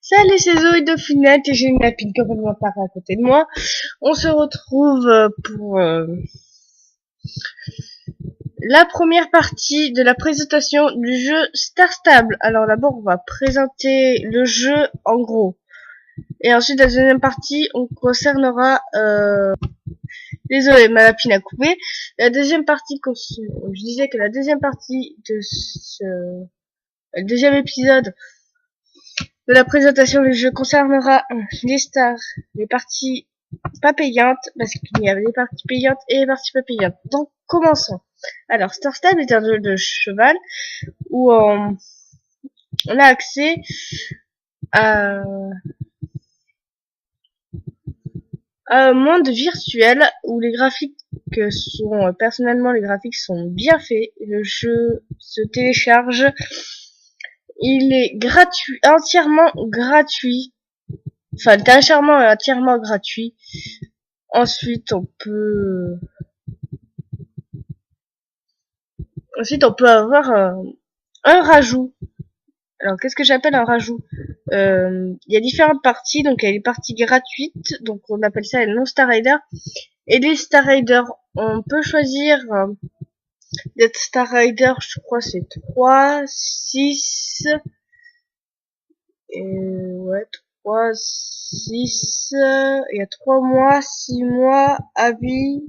Salut, c'est Zoé de Finette et j'ai une lapine complètement parée à côté de moi. On se retrouve pour la première partie de la présentation du jeu Star Stable. Alors d'abord, on va présenter le jeu en gros. Et ensuite, la deuxième partie, on concernera... Désolé, ma lapine a coupé. La deuxième partie, je disais que la deuxième partie de le deuxième épisode de la présentation du jeu concernera les stars, les parties pas payantes, parce qu'il y avait les parties payantes et les parties pas payantes. Donc, commençons. Alors, Star Stable est un jeu de cheval où on a accès à un monde virtuel où les graphiques personnellement, les graphiques sont bien faits. Le jeu se télécharge. Il est gratuit, entièrement gratuit. Enfin, le téléchargement est entièrement gratuit. Ensuite, on peut avoir un rajout. Alors, qu'est-ce que j'appelle un rajout? Il y a différentes parties, donc il y a les parties gratuites, donc on appelle ça les non-Star Rider, et les Star Rider. On peut choisir d'être Star Rider, je crois c'est 3, 6, ouais, 3, 6, il y a 3 mois, 6 mois, à vie,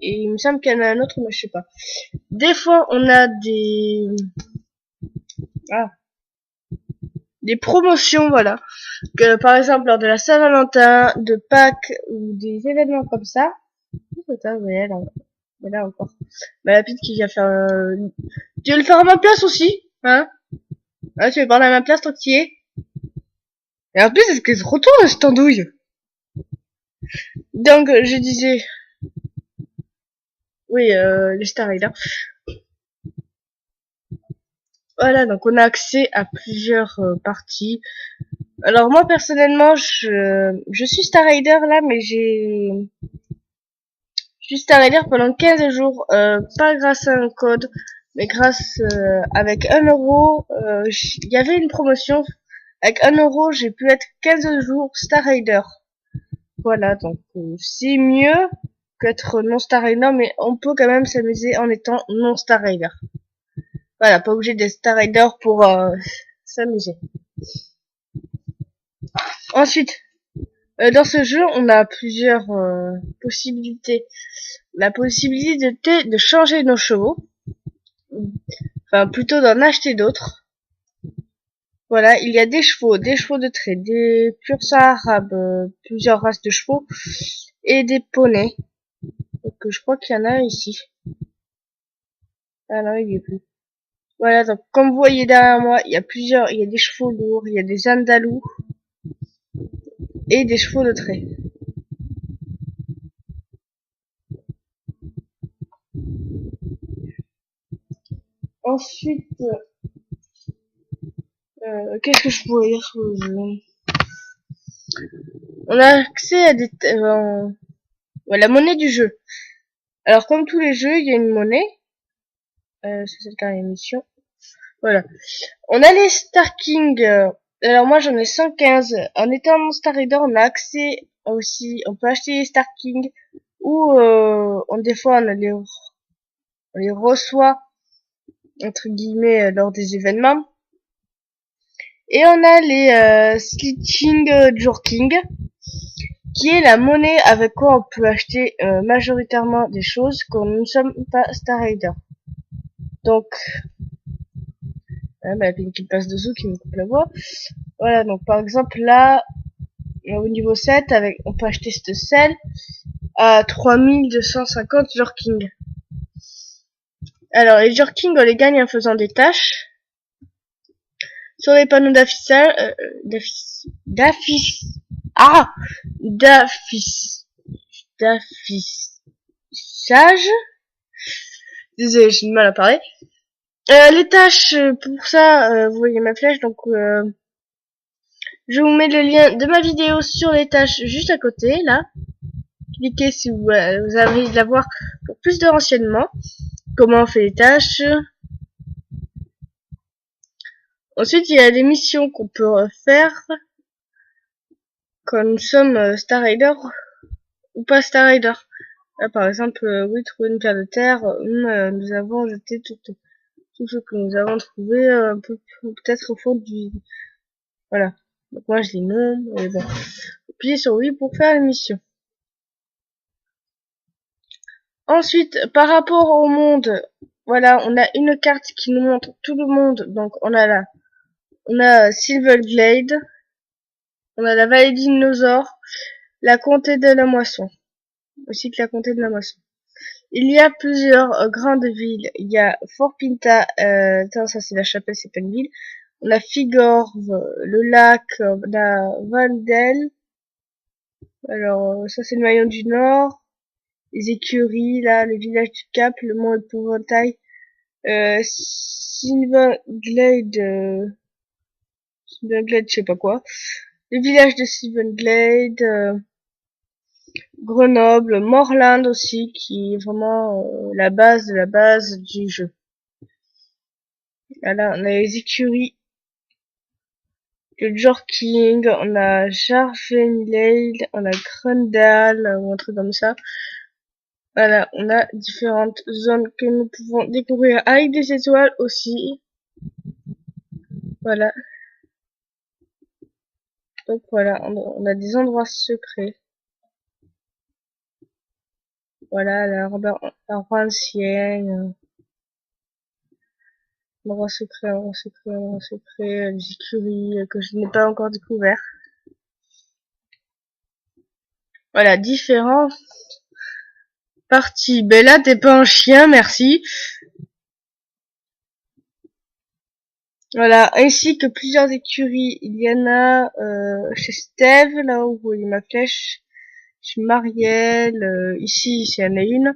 et il me semble qu'il y en a un autre, mais je sais pas. Des fois, on a des promotions, voilà. Que, par exemple, lors de la Saint-Valentin, de Pâques, ou des événements comme ça. Putain, mais là encore. Ma lapine qui vient faire, Tu veux le faire à ma place aussi? Hein? Ah, tu veux parler à ma place, tant que tu y es? Et en plus, est-ce qu'elle se retourne, cette andouille? Donc, je disais, oui, les Star Raiders. Voilà, donc on a accès à plusieurs parties. Alors moi personnellement, je suis Star Raider là, mais je suis Star Raider pendant 15 jours, pas grâce à un code, mais grâce avec 1€. Il y avait une promotion avec 1€, j'ai pu être 15 jours Star Raider. Voilà, donc c'est mieux qu'être non Star Raider, mais on peut quand même s'amuser en étant non Star Raider. Voilà, pas obligé d'être Star Raider pour s'amuser. Ensuite, dans ce jeu, on a plusieurs possibilités. La possibilité de changer nos chevaux, enfin plutôt d'en acheter d'autres. Voilà, il y a des chevaux de trait, des pur sang arabes, plusieurs races de chevaux, et des poneys. Donc je crois qu'il y en a un ici. Ah non, il y est plus. Voilà, donc comme vous voyez derrière moi, il y a des chevaux lourds, il y a des andalous et des chevaux de trait. Ensuite, qu'est-ce que je pourrais dire sur le jeu? On a accès à la monnaie du jeu. Alors comme tous les jeux, il y a une monnaie. C'est cette dernière mission. Voilà. On a les Star King. Alors moi j'en ai 115. En étant mon Star Raider, on a accès aussi. On peut acheter les Star King ou des fois on les reçoit entre guillemets lors des événements. Et on a les Slitching Jorking, qui est la monnaie avec quoi on peut acheter majoritairement des choses quand nous ne sommes pas Star Raider. Donc, la ping qui passe dessous, qui me coupe la voix. Voilà, donc par exemple là, au niveau 7, on peut acheter cette selle à 3250 Jorking. Alors les Jorking, on les gagne en faisant des tâches sur les panneaux d'affichage, d'affichage. Désolé, j'ai du mal à parler. Les tâches, pour ça, vous voyez ma flèche, donc je vous mets le lien de ma vidéo sur les tâches juste à côté, là. Cliquez si vous avez envie de la voir pour plus de renseignements. Comment on fait les tâches. Ensuite, il y a des missions qu'on peut faire. quand nous sommes Star Rider ou pas Star Rider. Là, par exemple, oui, trouver une pierre de terre, nous avons jeté tout ce que nous avons trouvé, peut-être au fond du... Voilà. Donc moi je dis non, mais bon. Appuyez sur oui pour faire la mission. Ensuite, par rapport au monde, voilà, on a une carte qui nous montre tout le monde. Donc on a là, on a Silverglade, on a la vallée des dinosaures, la comté de la moisson, aussi que la comté de la moisson. Il y a plusieurs grandes villes. Il y a Fort Pinta, ça c'est la chapelle, c'est pas une ville. On a Figorve, le lac, on a Valdel. Alors ça c'est le maillon du Nord. Les écuries, là, le village du Cap, le mont Épouvantail, Silverglade, Silverglade, je sais pas quoi. Le village de Silverglade, Grenoble, Morland aussi, qui est vraiment la base de la base du jeu. Voilà, on a les écuries de Jorking, on a Jarvenlade, on a Grendal, ou un truc comme ça. Voilà, on a différentes zones que nous pouvons découvrir avec des étoiles aussi. Voilà. Donc voilà, on a des endroits secrets. Voilà, l'arbre ancienne, endroit secret, les écuries que je n'ai pas encore découvert. Voilà, différentes parties. Ben là, t'es pas un chien, merci. Voilà, ainsi que plusieurs écuries. Il y en a chez Steve, là où vous voyez ma flèche. Chez Marielle, ici, il y en a une.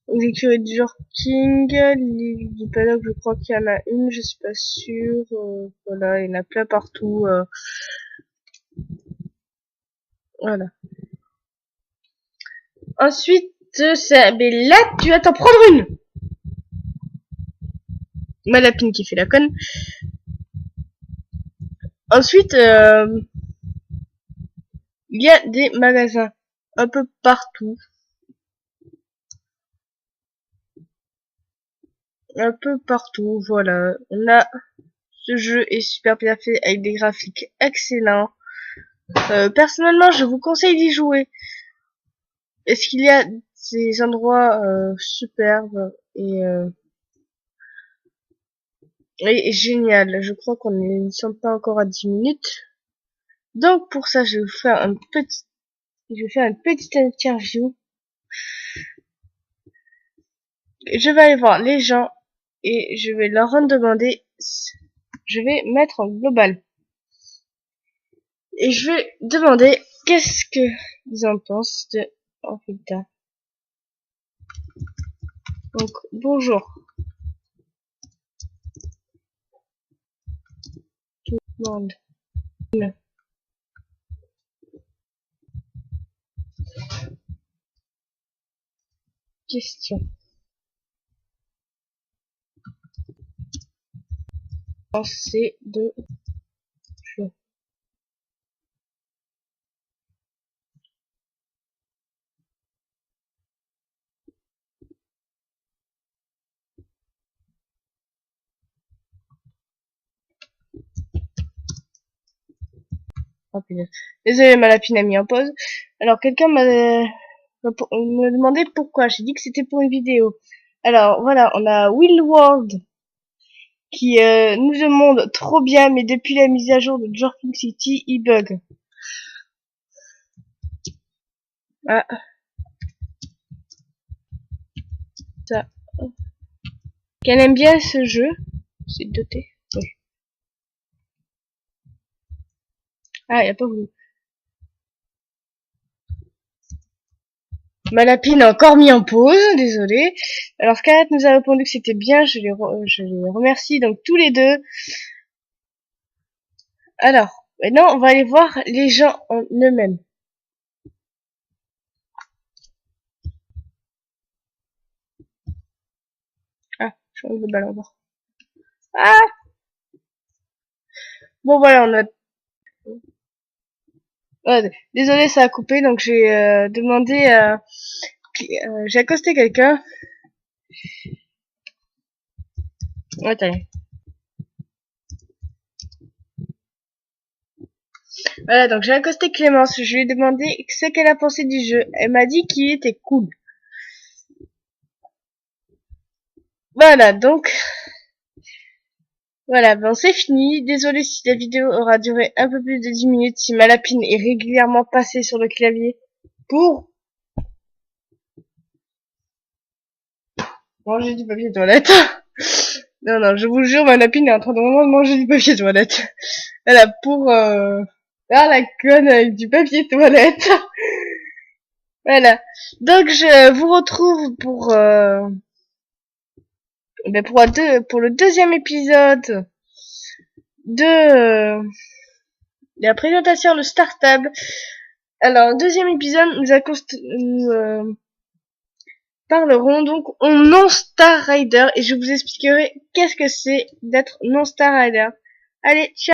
Aux écuries de Jorking, l'île du Paddock, je crois qu'il y en a une, je suis pas sûre. Voilà, il y en a plein partout. Voilà. Ensuite, mais là, tu vas t'en prendre une. Malapine qui fait la conne. Ensuite, il y a des magasins un peu partout. Un peu partout, voilà. Ce jeu est super bien fait avec des graphiques excellents. Personnellement, je vous conseille d'y jouer. Est-ce qu'il y a des endroits superbes et génial. Je crois qu'on ne sommes pas encore à 10 minutes. Donc pour ça, je vais faire une petite interview. Je vais aller voir les gens et je vais leur en demander. Je vais mettre en global et je vais demander qu'est-ce que ils en pensent de. Oh putain. Donc bonjour tout le monde. Une question. Pensez de jeu. Oh putain. Désolé, ma lapine a mis en pause. Alors quelqu'un me demandait pourquoi. J'ai dit que c'était pour une vidéo. Alors voilà, on a Will World qui nous demande trop bien, mais depuis la mise à jour de Jorking City, il bug. Ah, ça. Qu'elle aime bien ce jeu, c'est doté. Oui. Ah, y a pas voulu. Ma lapine a encore mis en pause, désolé. Alors Scarlett nous a répondu que c'était bien, je les remercie donc tous les deux. Alors, maintenant on va aller voir les gens en eux-mêmes. Ah, je change de ballon. Ah, bon voilà, Ouais, désolé, ça a coupé, donc j'ai demandé à... j'ai accosté quelqu'un. Attends. Voilà, donc j'ai accosté Clémence. Je lui ai demandé ce qu'elle a pensé du jeu. Elle m'a dit qu'il était cool. Voilà, donc... Voilà, ben c'est fini. Désolé si la vidéo aura duré un peu plus de 10 minutes, si ma lapine est régulièrement passée sur le clavier pour manger du papier toilette. Non, non, je vous jure, ma lapine est en train de vraiment manger du papier toilette. Voilà, pour faire la conne avec du papier toilette. Voilà. Donc je vous retrouve pour pour le deuxième épisode de la présentation de Startable. Alors, deuxième épisode, nous parlerons donc en non-Star Rider et je vous expliquerai qu'est-ce que c'est d'être non-Star Rider. Allez, ciao!